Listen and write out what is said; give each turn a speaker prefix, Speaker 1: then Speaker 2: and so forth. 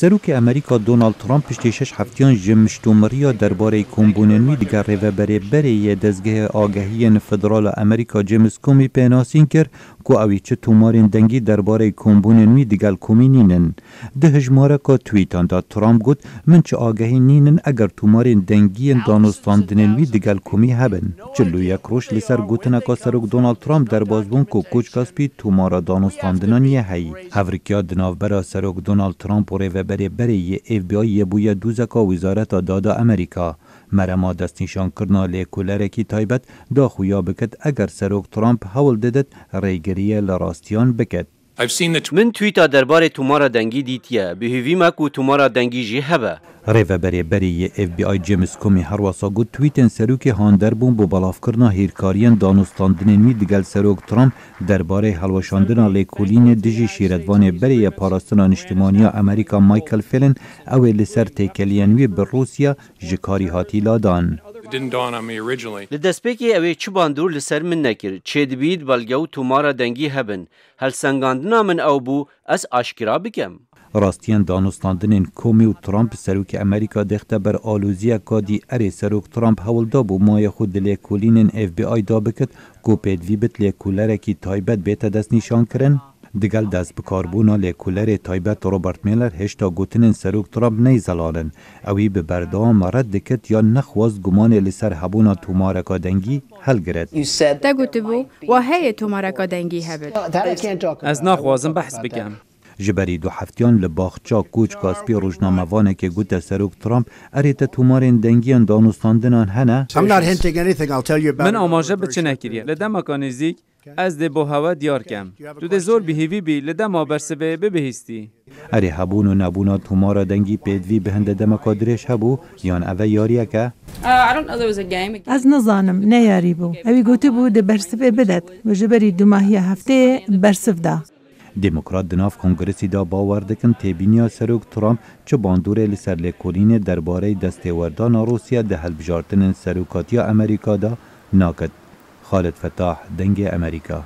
Speaker 1: سروک امریکا دونالد ترامپ پشت 6 هفتیان جمشتومریا درباره کمبوننوی دیگر ریوبری بری دزگه آگهی فدرال امریکا جیمز کومی پیناسین کرد که اوی چه تومارین دنگی درباره کمبوننوی دیگر کومی نینن. ده هجماره که تویتان دا ترامپ گفت من چه آگهی نینن اگر تومارین دنگی دانستاندنوی دیگر کومی هبن. چلو یک روش لسر گوتنه که سروک دونالد ترامپ در بازبون که کوچ کاسپی تومارا دانستاندنان یه هی. هفرکیا دناف برا سروک دونالد ترامپ و ریوبری بری اف بی آی بویا دوزکا وزارت دادا امریکا. مرما دست نشان کرنا لیکولره کی تایبت دا خویا بکد اگر سروک ترامپ حول ددت ریگریه لراستیان بکد.
Speaker 2: من تویتا درباره تومارا دنگی دیتیه به هیوی مکو تومارا دنگی جی هبه.
Speaker 1: ریوبری بری اف بی آی جیمز کومی هر واسا گوت تویتن سروک هاندر بون بو بلاف کرنا هیرکاریان دانستاندنی دیگل سروک ترامپ درباره حلوشاندنا لیکولین دیجی شیردوان بری پاراستان اجتماعی امریکا مایکل فیلن او لسر تیکلینوی بر روسیا جکاری هاتی لادان.
Speaker 2: لدسپیکی اوی چه باندور لسر من نکر چه دبید بلگو تومارا دنگی هبن هل سنگاندنا من او بو از آشکرا بکم.
Speaker 1: راستین دانستاندن کومی و ترامپ سروک امریکا دخته بر آلوزیا کادی اری سروک ترامپ حول دا بو مای خود لیکولین اف بی آی دا بکد کو پیدوی بت لیکولره کی تایبت بیت دست نشان کرن. دگل دست بکاربونا لیکولر تایبت روبرت میلر هشتا گوتنن سروک ترامپ نیزلالن اوی به بردام مرد دکت یا نخواست گمان لسر هبونا تومارکا دنگی هل گرد.
Speaker 3: دا گوت بو و هی تومارکا دنگی هبد.
Speaker 4: از نخوازم بحث بکم.
Speaker 1: جبری دو هفتیان لباخچا کوچ کاسپی روزنامه وانه که گوت سروک ترامپ اریت تومارین دنگیان دانستاندنان هنه؟
Speaker 4: من آماجه بچه نکریه لدم مکانیزیک از ده با هوا دیار کم تو ده زور بهیوی بی لدم آبرسبه ببهستی
Speaker 1: اری هبون و نبونا تومارا دنگی پیدوی بهنده دمکا درش هبو یان اوه یاریه که؟
Speaker 5: از نظانم نه یاری بو اوی گوته بو ده برسبه بدد و جبری دو ماهی هفته برسف ده.
Speaker 1: دموکرات دناف کنگرسی دا باور دکن تیبینیا سروک ترامپ چه باندوره لسر لیکولین درباره دستیوردان روسیا ده هلبجارتن سروکاتیا امریکا دا ناکد. خالد فتاح دنگ امریکا.